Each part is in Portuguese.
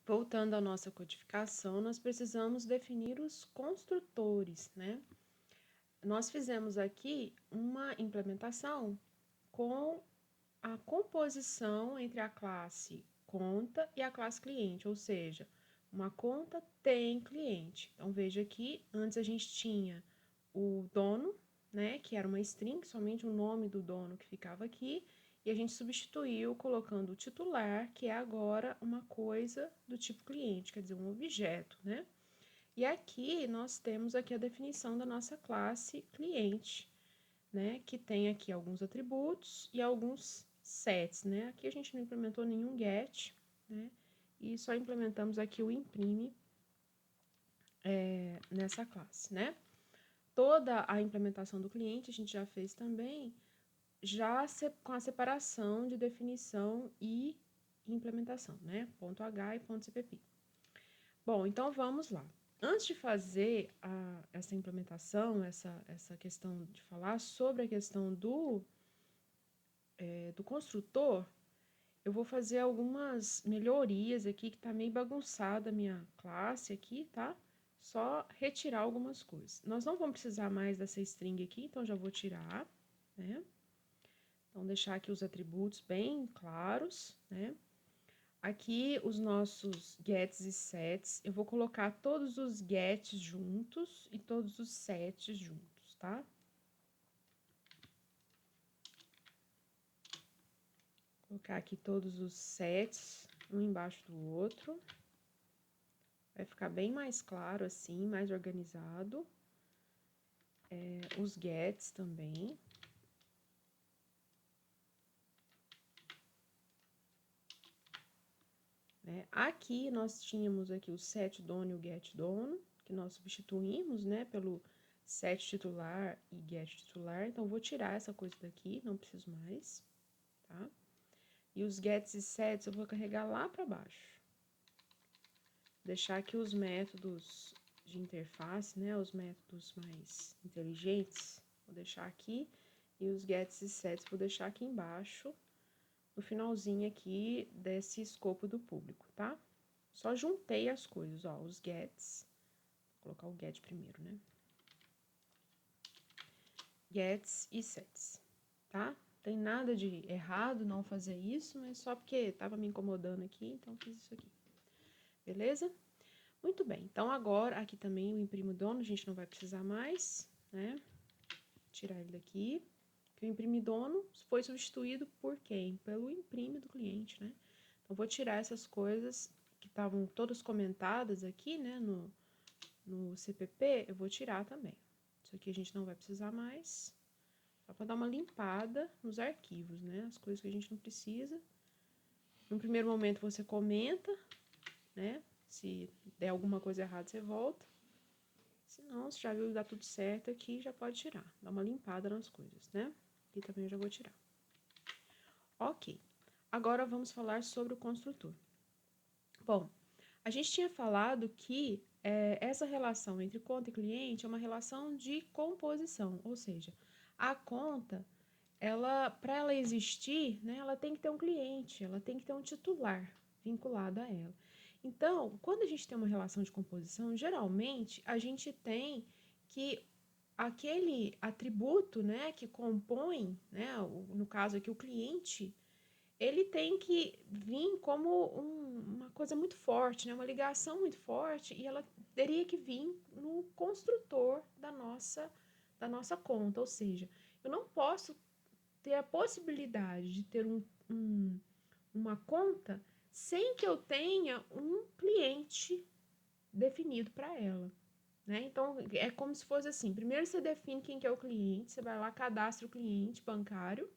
voltando à nossa codificação, nós precisamos definir os construtores, né? Nós fizemos aqui uma implementação com a composição entre a classe conta e a classe cliente, ou seja, uma conta tem cliente. Então, veja aqui, antes a gente tinha o dono, né, que era uma string, somente o nome do dono que ficava aqui, e a gente substituiu colocando o titular, que é agora uma coisa do tipo cliente, quer dizer, um objeto, né? E aqui nós temos aqui a definição da nossa classe cliente, né, que tem aqui alguns atributos e alguns sets, né? Aqui a gente não implementou nenhum get, né? E só implementamos aqui o imprime nessa classe, né? Toda a implementação do cliente a gente já fez também, já com a separação de definição e implementação, né? Ponto .h e ponto .cpp. Bom, então vamos lá. Antes de fazer essa implementação, essa questão de falar sobre a questão do construtor, eu vou fazer algumas melhorias aqui, que tá meio bagunçada a minha classe aqui, tá? Só retirar algumas coisas. Nós não vamos precisar mais dessa string aqui, então já vou tirar, né? Então, deixar aqui os atributos bem claros, né? Aqui, os nossos gets e sets, eu vou colocar todos os gets juntos e todos os sets juntos, tá? Vou colocar aqui todos os sets, um embaixo do outro. Vai ficar bem mais claro assim, mais organizado. Os gets também. Aqui nós tínhamos aqui o set dono e o get dono, que nós substituímos, né, pelo set titular e get titular. Então, vou tirar essa coisa daqui, não preciso mais, tá? E os gets e sets eu vou carregar lá para baixo. Deixar aqui os métodos de interface, né, os métodos mais inteligentes, vou deixar aqui. E os gets e sets vou deixar aqui embaixo, no finalzinho aqui desse escopo do público, tá? Só juntei as coisas, ó, os gets. Vou colocar o get primeiro, né? Gets e sets, tá? Tem nada de errado não fazer isso, mas só porque tava me incomodando aqui, então fiz isso aqui. Beleza? Muito bem, então agora aqui também o imprimo dono, a gente não vai precisar mais, né? Tirar ele daqui. Que o imprime dono foi substituído por quem? Pelo imprime do cliente, né? Então, vou tirar essas coisas que estavam todas comentadas aqui, né, no CPP, eu vou tirar também. Isso aqui a gente não vai precisar mais. Só para dar uma limpada nos arquivos, né? As coisas que a gente não precisa. No primeiro momento você comenta, né? Se der alguma coisa errada, você volta. Se não, se já viu que dá tudo certo aqui, já pode tirar. Dá uma limpada nas coisas, né? Aqui também eu já vou tirar. Ok. Agora vamos falar sobre o construtor. Bom, a gente tinha falado que essa relação entre conta e cliente é uma relação de composição, ou seja, a conta, para ela existir, né, ela tem que ter um cliente, ela tem que ter um titular vinculado a ela. Então, quando a gente tem uma relação de composição, geralmente a gente tem que aquele atributo, né, que compõe, né, no caso aqui o cliente, ele tem que vir como uma coisa muito forte, né? Uma ligação muito forte, e ela teria que vir no construtor da nossa conta. Ou seja, eu não posso ter a possibilidade de ter uma conta sem que eu tenha um cliente definido para ela. Né? Então, é como se fosse assim, primeiro você define quem que é o cliente, você vai lá, cadastra o cliente bancário,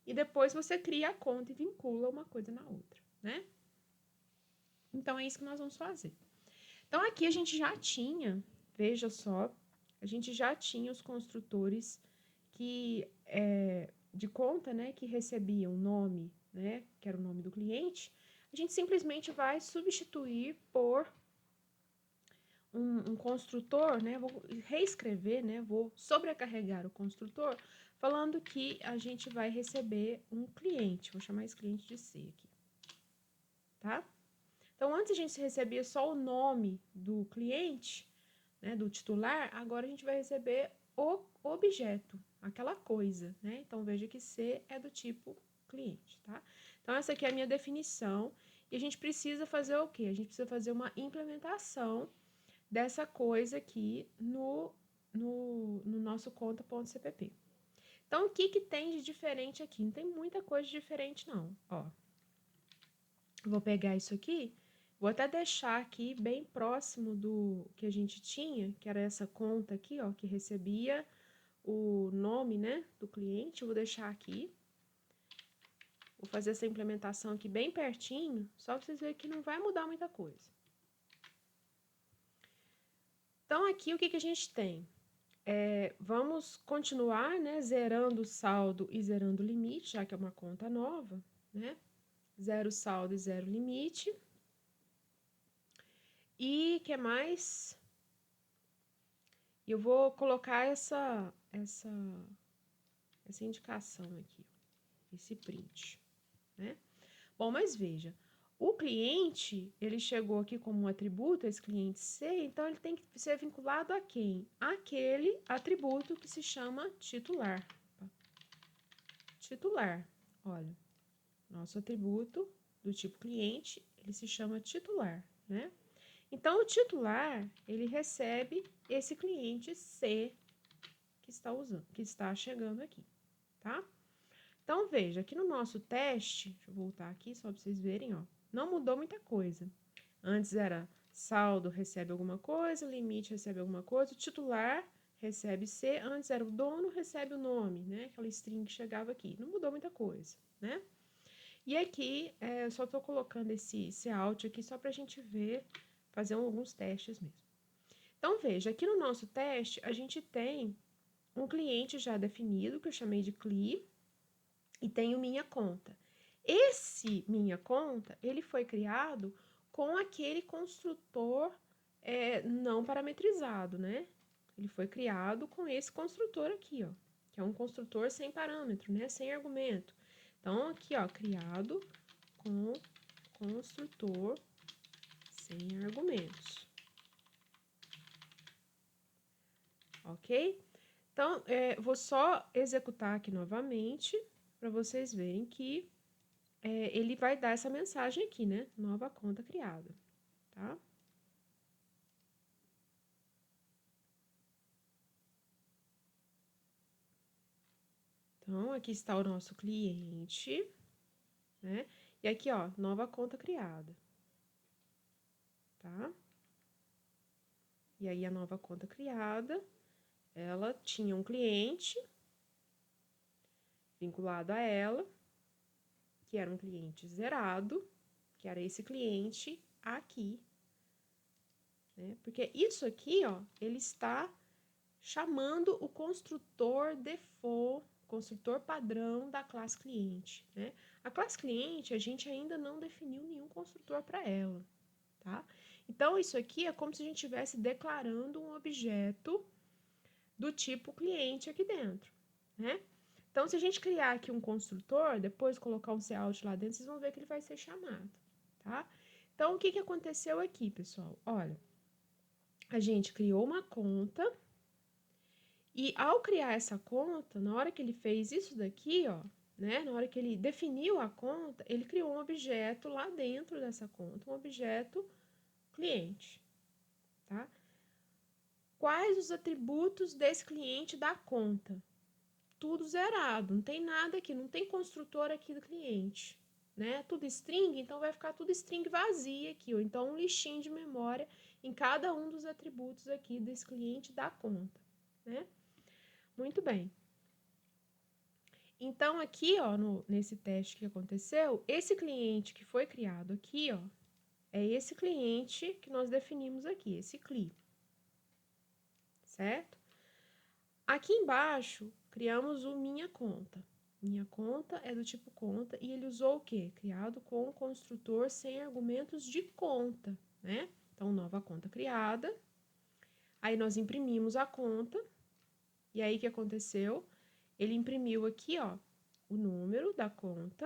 e depois você cria a conta e vincula uma coisa na outra, né? Então, é isso que nós vamos fazer. Então, aqui a gente já tinha, veja só, a gente já tinha os construtores de conta, né, que recebiam nome, né, que era o nome do cliente. A gente simplesmente vai substituir por um construtor, né, vou reescrever, né, vou sobrecarregar o construtor, falando que a gente vai receber um cliente, vou chamar esse cliente de C aqui, tá? Então, antes a gente recebia só o nome do cliente, né, do titular, agora a gente vai receber o objeto, aquela coisa, né? Então, veja que C é do tipo cliente, tá? Então, essa aqui é a minha definição e a gente precisa fazer o quê? A gente precisa fazer uma implementação dessa coisa aqui no nosso conta.cpp. Então, o que tem de diferente aqui? Não tem muita coisa de diferente, não. Ó, vou pegar isso aqui, vou até deixar aqui bem próximo do que a gente tinha, que era essa conta aqui, ó, que recebia o nome, né, do cliente. Eu vou deixar aqui. Vou fazer essa implementação aqui bem pertinho, só para vocês verem que não vai mudar muita coisa. Então, aqui o que a gente tem? Vamos continuar, né, zerando o saldo e zerando o limite, já que é uma conta nova, né? Zero saldo e zero limite. E que mais? Eu vou colocar essa indicação aqui, esse print, né? Bom, mas veja, o cliente, ele chegou aqui como um atributo, esse cliente C, então ele tem que ser vinculado a quem? Aquele atributo que se chama titular. Titular, olha, nosso atributo do tipo cliente, ele se chama titular, né? Então, o titular, ele recebe esse cliente C que está chegando aqui, tá? Então, veja, aqui no nosso teste, deixa eu voltar aqui só para vocês verem, ó, não mudou muita coisa. Antes era saldo recebe alguma coisa, limite recebe alguma coisa, o titular recebe C, antes era o dono recebe o nome, né? Aquela string que chegava aqui. Não mudou muita coisa, né? E aqui, eu só tô colocando esse out aqui só pra gente ver, fazer alguns testes mesmo. Então, veja, aqui no nosso teste, a gente tem um cliente já definido, que eu chamei de CLI, e tenho minha conta. Esse minha conta, ele foi criado com aquele construtor não parametrizado, né? Ele foi criado com esse construtor aqui, ó, que é um construtor sem parâmetro, né? Sem argumento. Então, aqui, ó, criado com construtor sem argumentos. Ok? Então, vou só executar aqui novamente para vocês verem que ele vai dar essa mensagem aqui, né? Nova conta criada, tá? Então, aqui está o nosso cliente, né? E aqui, ó, nova conta criada, tá? E aí, a nova conta criada, ela tinha um cliente vinculado a ela, que era um cliente zerado, que era esse cliente aqui, né? Porque isso aqui, ó, ele está chamando o construtor default, construtor padrão da classe cliente, né? A classe cliente, a gente ainda não definiu nenhum construtor para ela, tá? Então, isso aqui é como se a gente estivesse declarando um objeto do tipo cliente aqui dentro, né? Então, se a gente criar aqui um construtor, depois colocar um cout lá dentro, vocês vão ver que ele vai ser chamado, tá? Então, o que aconteceu aqui, pessoal? Olha, a gente criou uma conta e ao criar essa conta, na hora que ele fez isso daqui, ó, né? Na hora que ele definiu a conta, ele criou um objeto lá dentro dessa conta, um objeto cliente, tá? Quais os atributos desse cliente da conta? Tudo zerado, não tem nada aqui, não tem construtor aqui do cliente, né? Tudo string, então vai ficar tudo string vazia aqui, ou então um lixinho de memória em cada um dos atributos aqui desse cliente da conta, né? Muito bem. Então, aqui, ó, nesse teste que aconteceu, esse cliente que foi criado aqui, ó, é esse cliente que nós definimos aqui, esse CLI, certo? Aqui embaixo, criamos o minha conta. Minha conta é do tipo conta e ele usou o quê? Criado com construtor sem argumentos de conta, né? Então, nova conta criada. Aí, nós imprimimos a conta. E aí, o que aconteceu? Ele imprimiu aqui, ó, o número da conta.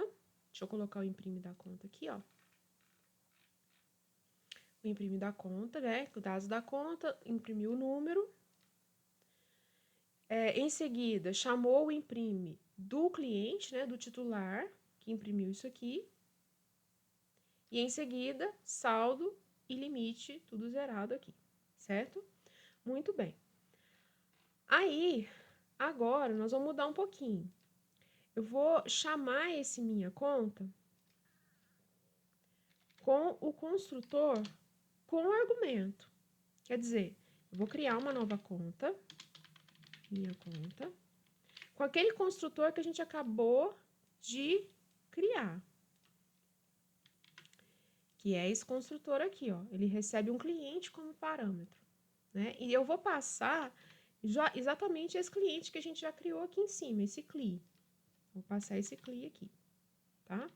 Deixa eu colocar o imprime da conta aqui, ó. o imprime da conta, né? Os dados da conta, imprimiu o número. Em seguida, chamou o imprime do cliente, né? Do titular, que imprimiu isso aqui. E em seguida, saldo e limite, tudo zerado aqui, certo? Muito bem. Aí, agora, nós vamos mudar um pouquinho. Eu vou chamar esse minha conta com o construtor com argumento. Quer dizer, eu vou criar uma nova conta, minha conta, com aquele construtor que a gente acabou de criar. Que é esse construtor aqui, ó. Ele recebe um cliente como parâmetro, né? E eu vou passar exatamente esse cliente que a gente já criou aqui em cima, esse CLI. Vou passar esse CLI aqui, tá?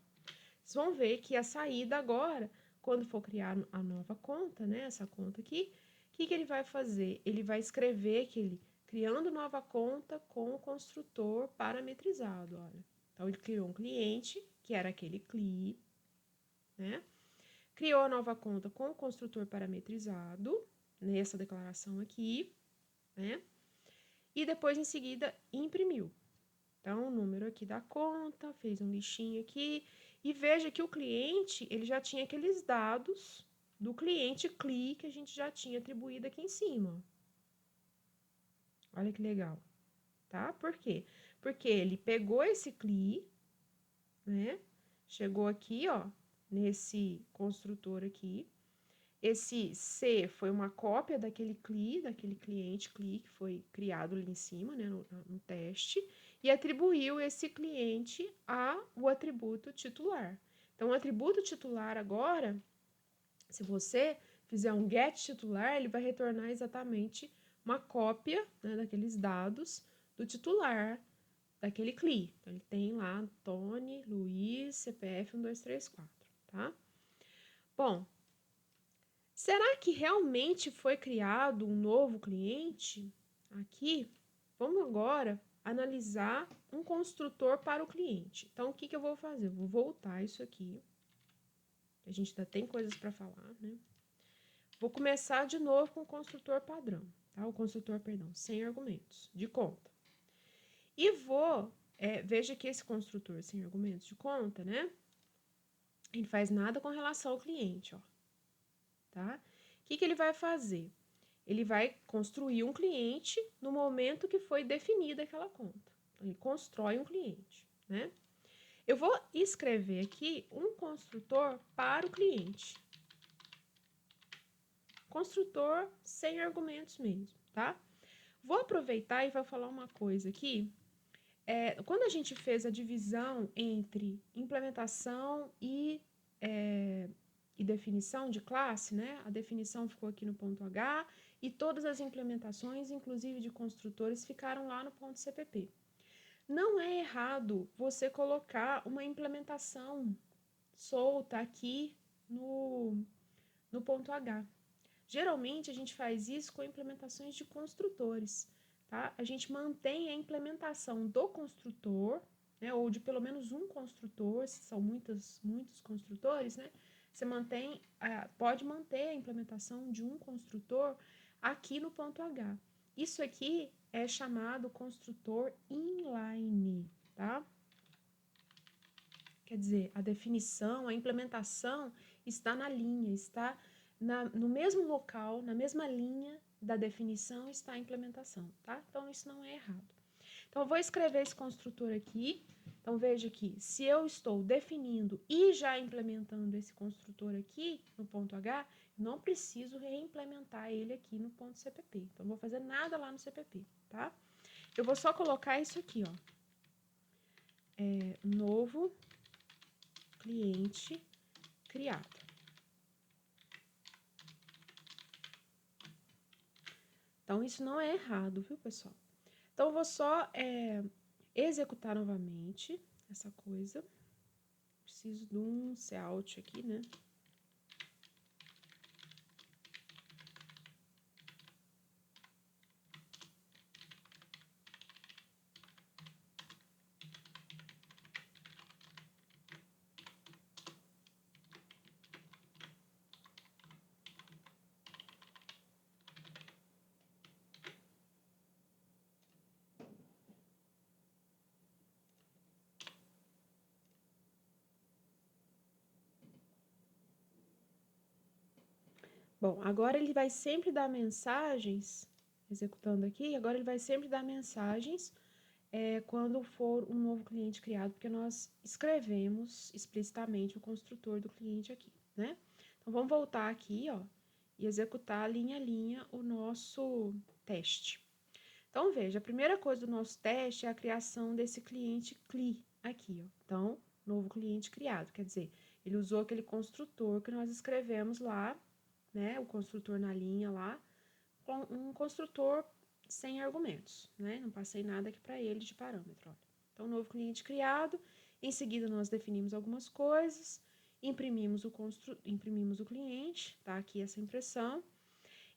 Vocês vão ver que a saída agora, quando for criar a nova conta, né? Essa conta aqui, o que ele vai fazer? Ele vai escrever que ele criando nova conta com o construtor parametrizado, olha. Então, ele criou um cliente, que era aquele CLI, né? Criou a nova conta com o construtor parametrizado, nessa declaração aqui, né? E depois, em seguida, imprimiu. Então, o número aqui da conta, fez um lixinho aqui. E veja que o cliente, ele já tinha aqueles dados do cliente CLI que a gente já tinha atribuído aqui em cima. Olha que legal, tá? Por quê? Porque ele pegou esse CLI, né? Chegou aqui, ó, nesse construtor aqui. Esse C foi uma cópia daquele CLI, daquele cliente CLI que foi criado ali em cima, né, no teste, e atribuiu esse cliente ao atributo titular. Então, o atributo titular agora, se você fizer um get titular, ele vai retornar exatamente uma cópia, né, daqueles dados do titular daquele CLI. Então, ele tem lá Tony, Luiz, CPF 1234, tá? Bom, será que realmente foi criado um novo cliente? Aqui, vamos agora analisar um construtor para o cliente. Então, o que eu vou fazer? Eu vou voltar isso aqui. A gente ainda tem coisas para falar, né? Vou começar de novo com o construtor padrão, tá? O construtor, perdão, sem argumentos, de conta. E vou, veja que esse construtor sem argumentos de conta, né? Ele faz nada com relação ao cliente, ó. Tá? O que ele vai fazer? Ele vai construir um cliente no momento que foi definida aquela conta. Então, ele constrói um cliente, né? Eu vou escrever aqui um construtor para o cliente. Construtor sem argumentos mesmo, tá? Vou aproveitar e vou falar uma coisa aqui. Quando a gente fez a divisão entre implementação e definição de classe, né? A definição ficou aqui no ponto H e todas as implementações, inclusive de construtores, ficaram lá no ponto CPP. Não é errado você colocar uma implementação solta aqui no ponto H. Geralmente, a gente faz isso com implementações de construtores, tá? A gente mantém a implementação do construtor, né? Ou de pelo menos um construtor, se são muitos construtores, né? Você pode manter a implementação de um construtor aqui no ponto H. Isso aqui é chamado construtor inline, tá? Quer dizer, a definição, a implementação está na linha, está no mesmo local, na mesma linha da definição está a implementação, tá? Então, isso não é errado. Então, eu vou escrever esse construtor aqui. Então, veja que se eu estou definindo e já implementando esse construtor aqui no ponto H, não preciso reimplementar ele aqui no ponto CPP. Então, não vou fazer nada lá no CPP, tá? Eu vou só colocar isso aqui, ó. Novo cliente criado. Então, isso não é errado, viu, pessoal? Então, eu vou só executar novamente essa coisa. Preciso de um cout aqui, né? Bom, agora ele vai sempre dar mensagens, executando aqui, agora ele vai sempre dar mensagens quando for um novo cliente criado, porque nós escrevemos explicitamente o construtor do cliente aqui, né? Então, vamos voltar aqui, ó, e executar linha a linha o nosso teste. Então, veja, a primeira coisa do nosso teste é a criação desse cliente CLI aqui, ó. Então, novo cliente criado, quer dizer, ele usou aquele construtor que nós escrevemos lá, né? O construtor na linha lá, com um construtor sem argumentos, né? Não passei nada aqui para ele de parâmetro, olha. Então, novo cliente criado, em seguida nós definimos algumas coisas, imprimimos o cliente, tá aqui essa impressão,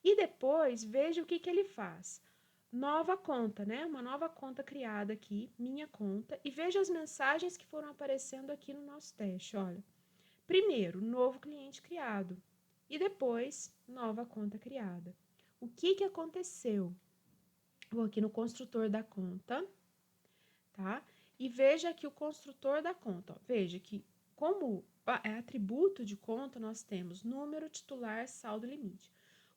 e depois veja o que ele faz. Nova conta, né? Uma nova conta criada aqui, minha conta, e veja as mensagens que foram aparecendo aqui no nosso teste, olha. Primeiro, novo cliente criado, e depois, nova conta criada. O que aconteceu? Vou aqui no construtor da conta, tá? E veja aqui o construtor da conta, ó. Veja que como é atributo de conta, nós temos número, titular, saldo e limite.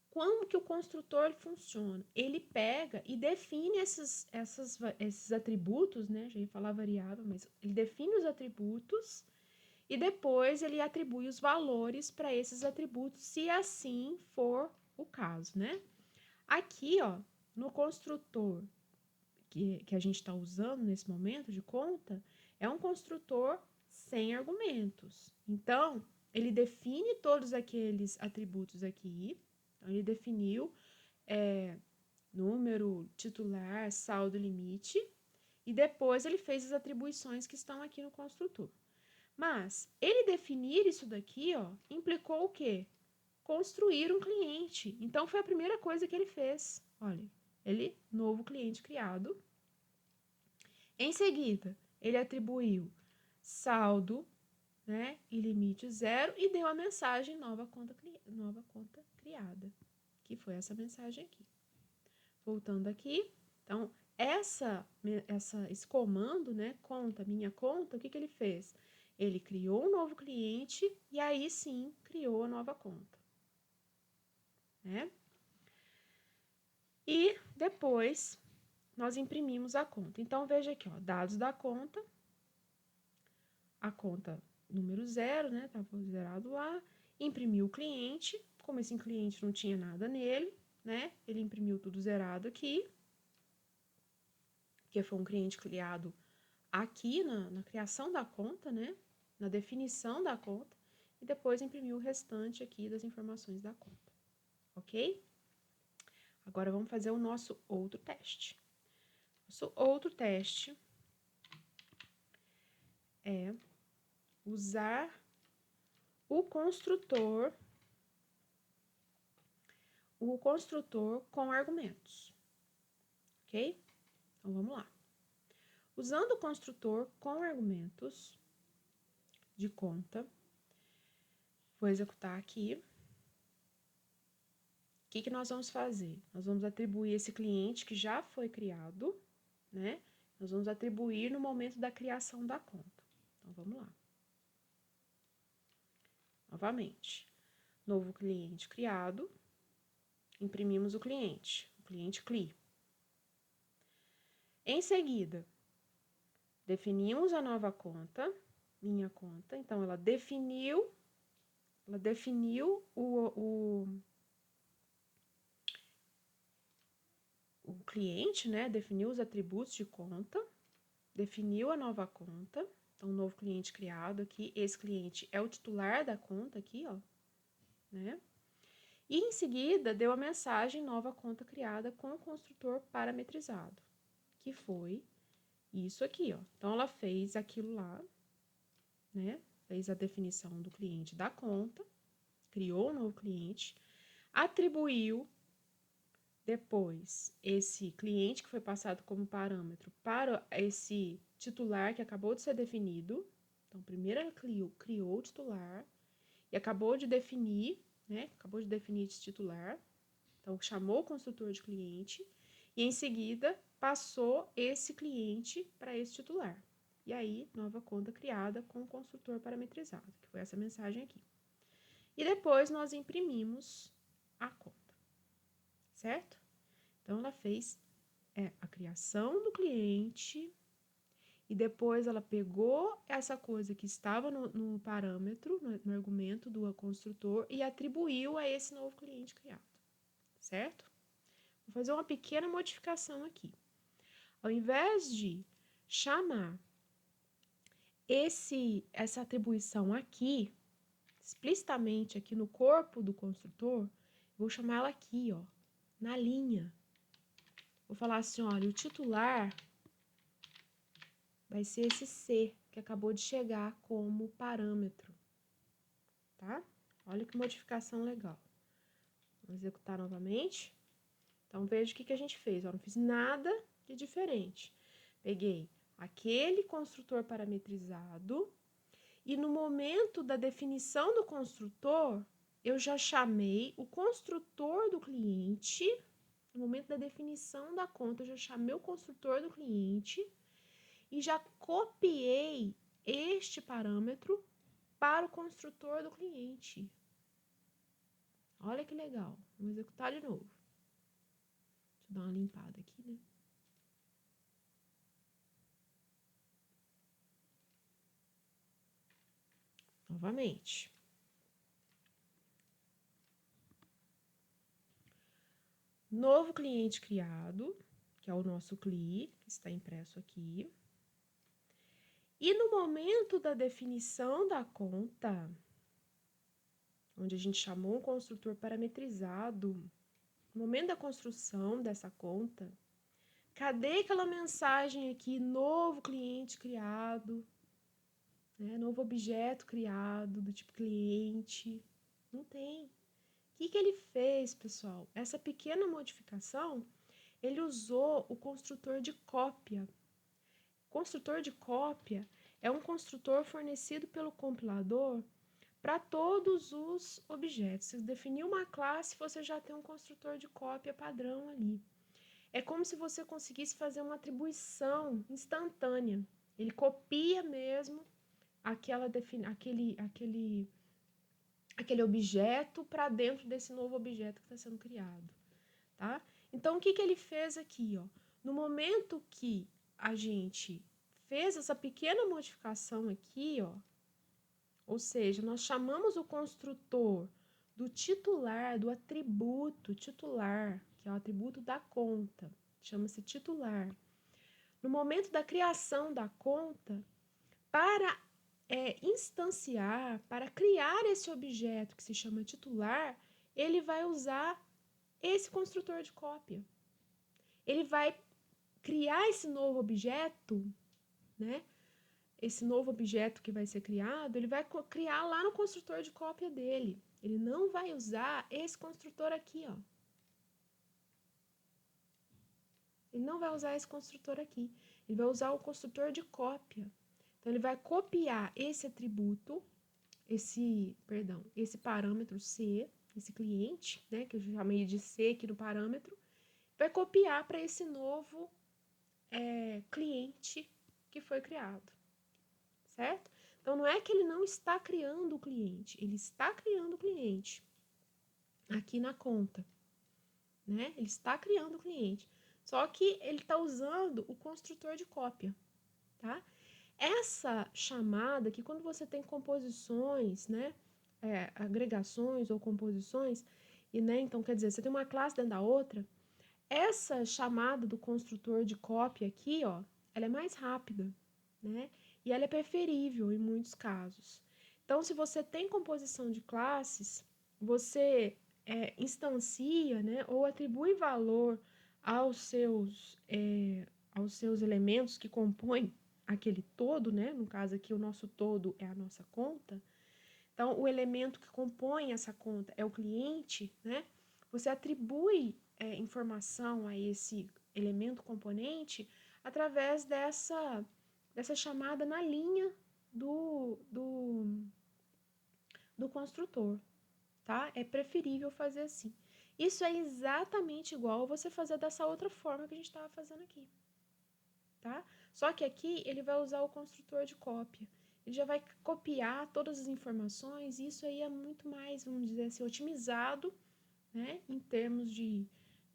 Como que o construtor funciona? Ele pega e define esses atributos, né? Já ia falar variável, mas ele define os atributos e depois ele atribui os valores para esses atributos, se assim for o caso, né? Aqui, ó, no construtor que a gente está usando nesse momento de conta, é um construtor sem argumentos. Então, ele define todos aqueles atributos aqui. Então, ele definiu número, titular, saldo, limite. E depois ele fez as atribuições que estão aqui no construtor. Mas, ele definir isso daqui, ó, implicou o quê? Construir um cliente. Então, foi a primeira coisa que ele fez. Olha, novo cliente criado. Em seguida, ele atribuiu saldo, né, e limite 0 e deu a mensagem nova conta criada, que foi essa mensagem aqui. Voltando aqui, então, esse comando, né, conta, minha conta, o que ele fez? Ele criou um novo cliente e aí sim criou a nova conta, né? E depois nós imprimimos a conta. Então, veja aqui, ó, dados da conta, a conta número 0, né, estava zerado lá, imprimiu o cliente, como esse cliente não tinha nada nele, né, ele imprimiu tudo zerado aqui, que foi um cliente criado aqui na criação da conta, né, na definição da conta, e depois imprimiu o restante aqui das informações da conta, ok? Agora, vamos fazer o nosso outro teste. Nosso outro teste é usar o construtor com argumentos, ok? Então, vamos lá. Usando o construtor com argumentos de conta, vou executar aqui. O que nós vamos fazer? Nós vamos atribuir esse cliente que já foi criado, né? Nós vamos atribuir no momento da criação da conta. Então, vamos lá. Novamente, novo cliente criado, imprimimos o cliente CLI. Em seguida, definimos a nova conta, minha conta, então ela definiu o cliente, né? Definiu os atributos de conta, definiu a nova conta, então um novo cliente criado aqui, esse cliente é o titular da conta aqui, ó, né? E em seguida deu a mensagem nova conta criada com o construtor parametrizado, que foi isso aqui, ó. Então ela fez aquilo lá, né? Fez a definição do cliente da conta, criou um novo cliente, atribuiu depois esse cliente que foi passado como parâmetro para esse titular que acabou de ser definido. Então, primeiro ela criou o titular e acabou de definir, né? Acabou de definir esse titular. Então, chamou o construtor de cliente e, em seguida, passou esse cliente para esse titular. E aí, nova conta criada com o construtor parametrizado, que foi essa mensagem aqui. E depois nós imprimimos a conta, certo? Então, ela fez a criação do cliente e depois ela pegou essa coisa que estava no parâmetro, no argumento do construtor e atribuiu a esse novo cliente criado, certo? Vou fazer uma pequena modificação aqui. Ao invés de chamar essa atribuição aqui, explicitamente aqui no corpo do construtor, vou chamar ela aqui, ó, na linha. Vou falar assim, olha, o titular vai ser esse C que acabou de chegar como parâmetro, tá? Olha que modificação legal. Vamos executar novamente. Então, veja o que a gente fez. Eu não fiz nada de diferente. Peguei aquele construtor parametrizado e no momento da definição do construtor, eu já chamei o construtor do cliente. No momento da definição da conta, eu já chamei o construtor do cliente e já copiei este parâmetro para o construtor do cliente. Olha que legal. Vamos executar de novo. Deixa eu dar uma limpada aqui, né? Novamente. Novo cliente criado, que é o nosso CLI, que está impresso aqui. E no momento da definição da conta, onde a gente chamou um construtor parametrizado, no momento da construção dessa conta, cadê aquela mensagem aqui, novo cliente criado, né? Novo objeto criado do tipo cliente? Não tem. O que ele fez, pessoal? Essa pequena modificação, ele usou o construtor de cópia. O construtor de cópia é um construtor fornecido pelo compilador para todos os objetos. Se definir uma classe, você já tem um construtor de cópia padrão ali. É como se você conseguisse fazer uma atribuição instantânea. Ele copia mesmo aquele objeto para dentro desse novo objeto que está sendo criado, tá? Então, o que ele fez aqui, ó? No momento que a gente fez essa pequena modificação aqui, ó, ou seja, nós chamamos o construtor do titular, do atributo titular, que é o atributo da conta, chama-se titular. No momento da criação da conta, para instanciar, para criar esse objeto que se chama titular, ele vai usar esse construtor de cópia. Ele vai criar esse novo objeto, né? Esse novo objeto que vai ser criado, ele vai criar lá no construtor de cópia dele. Ele não vai usar esse construtor aqui, ó. Ele não vai usar esse construtor aqui. Ele vai usar o construtor de cópia. Então, ele vai copiar esse atributo, esse parâmetro C, esse cliente, né, que eu chamei de C aqui no parâmetro, vai copiar para esse novo cliente que foi criado, certo? Então, não é que ele não está criando o cliente, ele está criando o cliente aqui na conta, né? Ele está criando o cliente, só que ele está usando o construtor de cópia, tá? Essa chamada, que quando você tem composições, né, agregações ou composições, e, né, então quer dizer, você tem uma classe dentro da outra, essa chamada do construtor de cópia aqui, ó, ela é mais rápida, né, e ela é preferível em muitos casos. Então, se você tem composição de classes, você instancia, né, ou atribui valor aos seus elementos que compõem aquele todo, né? No caso aqui, o nosso todo é a nossa conta. Então, o elemento que compõe essa conta é o cliente, né? Você atribui informação a esse elemento componente através dessa chamada na linha do construtor, tá? É preferível fazer assim. Isso é exatamente igual você fazer dessa outra forma que a gente estava fazendo aqui, tá? Só que aqui ele vai usar o construtor de cópia. Ele já vai copiar todas as informações e isso aí é muito mais, vamos dizer assim, otimizado né? Em termos de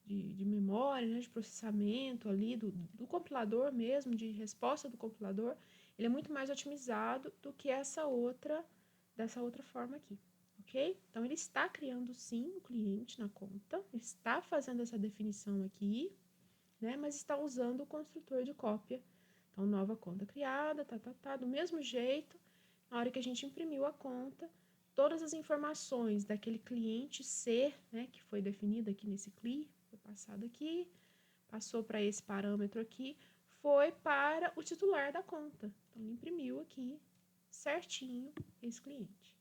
memória, né? De processamento ali, do compilador mesmo, de resposta do compilador, ele é muito mais otimizado do que dessa outra forma aqui, ok? Então, ele está criando, sim, o cliente na conta, ele está fazendo essa definição aqui, né? Mas está usando o construtor de cópia. Então, nova conta criada, do mesmo jeito, na hora que a gente imprimiu a conta, todas as informações daquele cliente ser, né, que foi definido aqui nesse CLI, foi passado aqui, passou para esse parâmetro aqui, foi para o titular da conta. Então, ele imprimiu aqui certinho esse cliente,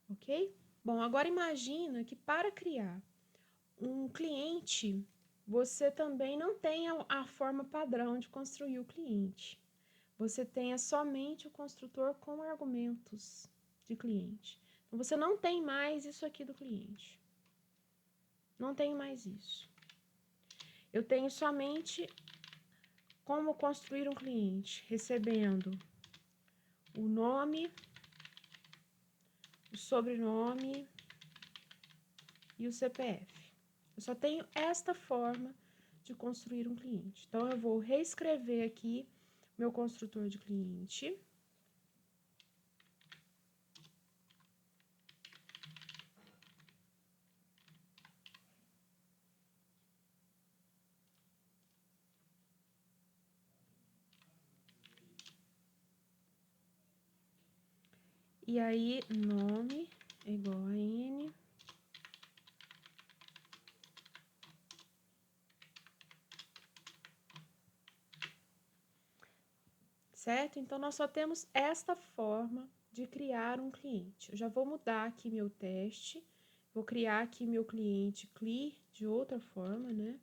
ok? Bom, agora imagina que para criar um cliente, você também não tem a forma padrão de construir o cliente. Você tenha somente o construtor com argumentos de cliente. Então, você não tem mais isso aqui do cliente. Não tenho mais isso. Eu tenho somente como construir um cliente, recebendo o nome, o sobrenome e o CPF. Eu só tenho esta forma de construir um cliente. Então, eu vou reescrever aqui meu construtor de cliente. E aí, nome é igual a N. Certo? Então, nós só temos esta forma de criar um cliente. Eu já vou mudar aqui meu teste, vou criar aqui meu cliente CLI de outra forma, né?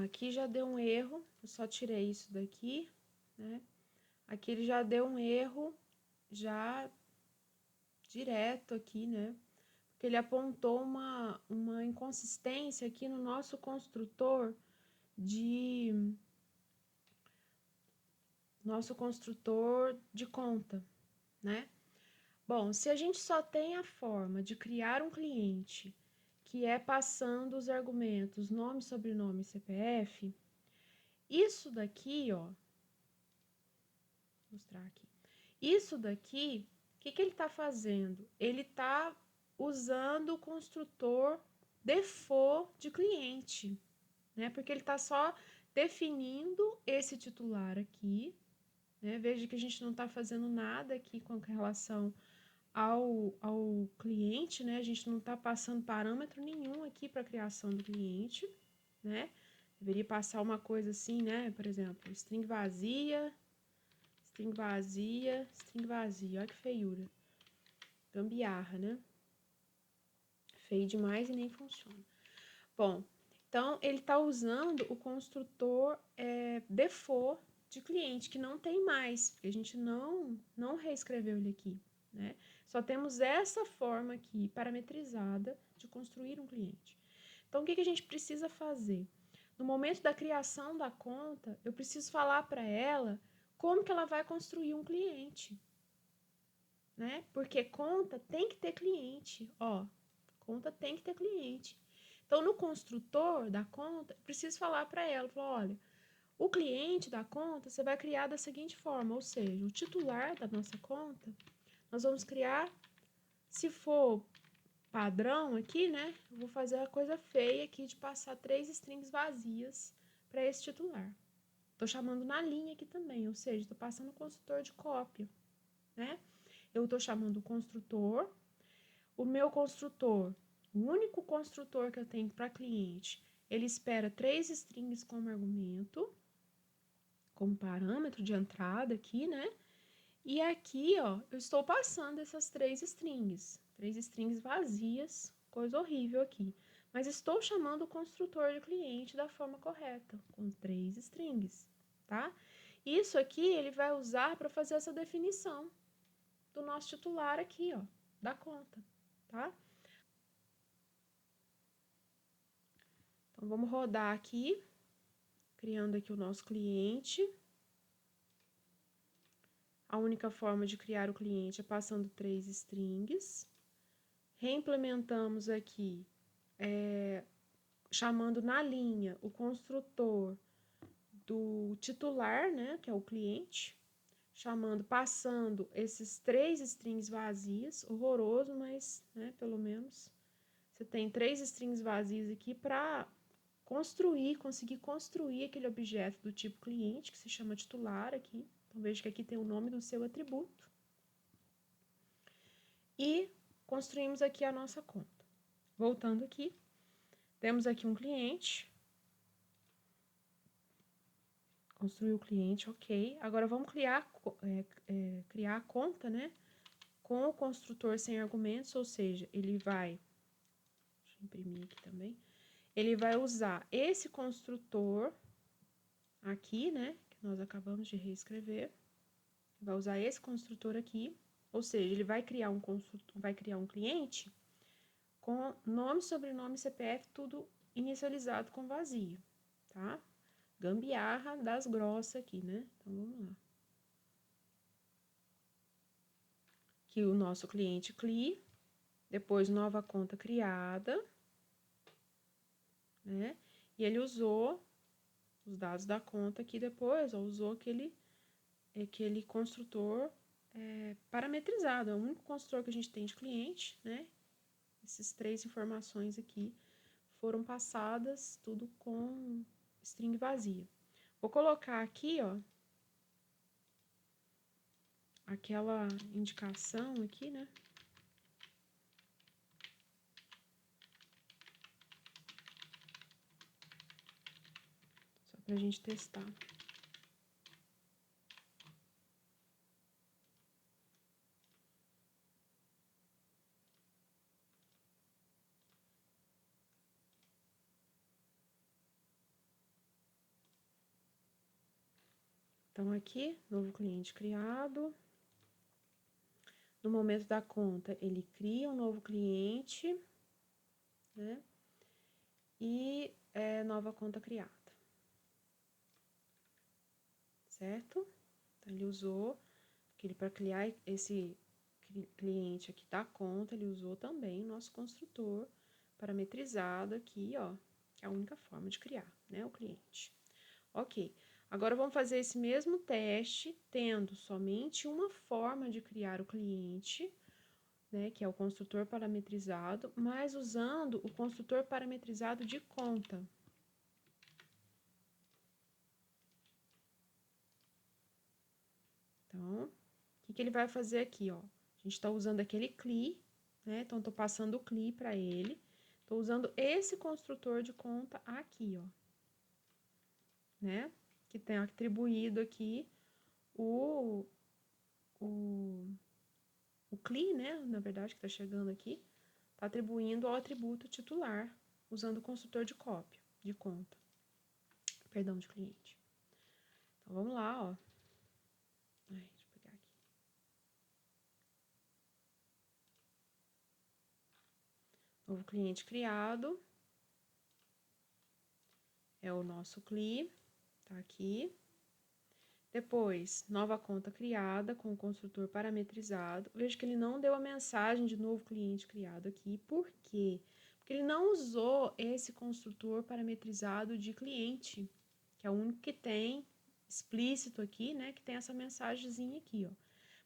Aqui já deu um erro, eu só tirei isso daqui, né? Aqui ele já deu um erro, já direto aqui, né? Porque ele apontou uma inconsistência aqui no nosso construtor de conta, né? Bom, se a gente só tem a forma de criar um cliente que é passando os argumentos nome, sobrenome e CPF, isso daqui, ó, vou mostrar aqui. Isso daqui, o que ele está fazendo? Ele está usando o construtor default de cliente, né? Porque ele está só definindo esse titular aqui, né? Veja que a gente não está fazendo nada aqui com relação ao cliente, né? A gente não está passando parâmetro nenhum aqui para a criação do cliente, né? Deveria passar uma coisa assim, né? Por exemplo, string vazia, string vazia, string vazia. Olha que feiura. Gambiarra, né? Feio demais e nem funciona. Bom, então ele está usando o construtor default de cliente, que não tem mais, porque a gente não reescreveu ele aqui, né? Só temos essa forma aqui, parametrizada, de construir um cliente. Então, o que a gente precisa fazer? No momento da criação da conta, eu preciso falar para ela como que ela vai construir um cliente, né? Porque conta tem que ter cliente, ó. Conta tem que ter cliente. Então, no construtor da conta, eu preciso falar para ela, olha, o cliente da conta você vai criar da seguinte forma, ou seja, o titular da nossa conta, nós vamos criar, se for padrão aqui, né, eu vou fazer a coisa feia aqui de passar 3 strings vazias para esse titular. Estou chamando na linha aqui também, ou seja, estou passando o construtor de cópia, né? Eu estou chamando o construtor, o meu construtor, o único construtor que eu tenho para cliente, ele espera 3 strings como argumento, como parâmetro de entrada aqui, né? E aqui, ó, eu estou passando essas 3 strings vazias, coisa horrível aqui. Mas estou chamando o construtor de cliente da forma correta, com 3 strings, tá? Isso aqui ele vai usar para fazer essa definição do nosso titular aqui, ó, da conta, tá? Então, vamos rodar aqui, criando aqui o nosso cliente. A única forma de criar o cliente é passando 3 strings. Reimplementamos aqui, chamando na linha o construtor do titular, né, que é o cliente, passando esses 3 strings vazias, horroroso, mas, né, pelo menos você tem 3 strings vazias aqui para conseguir construir aquele objeto do tipo cliente, que se chama titular aqui. Então, veja que aqui tem o nome do seu atributo. E construímos aqui a nossa conta. Voltando aqui, temos aqui um cliente. Construir o cliente, ok. Agora, vamos criar a conta, né? Com o construtor sem argumentos, ou seja, ele vai... Deixa eu imprimir aqui também. Ele vai usar esse construtor aqui, né? Que nós acabamos de reescrever. Vai usar esse construtor aqui, ou seja, ele vai criar um cliente com nome, sobrenome, CPF, tudo inicializado com vazio, tá? Gambiarra das grossas aqui, né? Então, vamos lá. Aqui o nosso cliente CLI, depois nova conta criada, né? E ele usou os dados da conta aqui depois, ó, usou aquele construtor parametrizado, é o único construtor que a gente tem de cliente, né? Essas 3 informações aqui foram passadas, tudo com string vazia. Vou colocar aqui, ó, aquela indicação aqui, né? Só pra gente testar. Então, aqui, novo cliente criado. No momento da conta, ele cria um novo cliente, né? E nova conta criada. Certo? Então, ele usou para criar esse cliente aqui da conta, ele usou também o nosso construtor parametrizado aqui, ó, que é a única forma de criar, né, o cliente. Ok, agora vamos fazer esse mesmo teste, tendo somente uma forma de criar o cliente, né, que é o construtor parametrizado, mas usando o construtor parametrizado de conta. Então, o que ele vai fazer aqui, ó? A gente está usando aquele CLI, né? Então, estou passando o CLI para ele. Estou usando esse construtor de conta aqui, ó. Né? Que tem atribuído aqui o CLI, né? Na verdade, que está chegando aqui, está atribuindo ao atributo titular, usando o construtor de cópia, de conta. Perdão, de cliente. Então, vamos lá, ó. Ai, deixa eu pegar aqui. Novo cliente criado. É o nosso CLI, tá aqui. Depois, nova conta criada com o construtor parametrizado. Veja que ele não deu a mensagem de novo cliente criado aqui. Por quê? Porque ele não usou esse construtor parametrizado de cliente, que é o único que tem explícito aqui, né? Que tem essa mensagenzinha aqui, ó.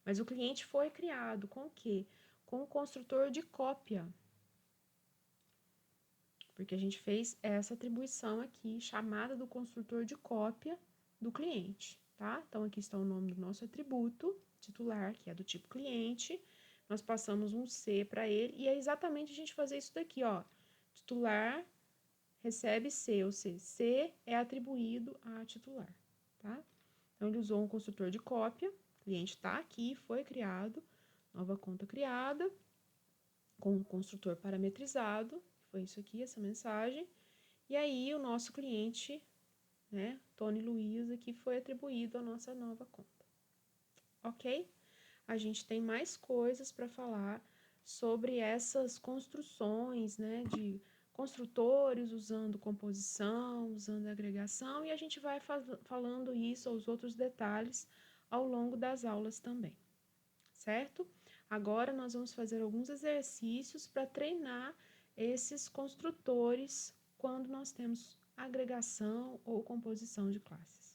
Mas o cliente foi criado com o quê? Com o construtor de cópia. Porque a gente fez essa atribuição aqui, chamada do construtor de cópia do cliente, tá? Então, aqui está o nome do nosso atributo titular, que é do tipo cliente, nós passamos um C para ele, e é exatamente a gente fazer isso daqui, ó. Titular recebe C, ou seja, C é atribuído a titular, tá? Então, ele usou um construtor de cópia, o cliente está aqui, foi criado, nova conta criada, com um construtor parametrizado, foi isso aqui, essa mensagem, e aí o nosso cliente, né, Tony Luiz, aqui foi atribuído a nossa nova conta, ok? A gente tem mais coisas para falar sobre essas construções, né, de construtores usando composição, usando agregação, e a gente vai falando isso, os outros detalhes, ao longo das aulas também, certo? Agora nós vamos fazer alguns exercícios para treinar esses construtores quando nós temos agregação ou composição de classes.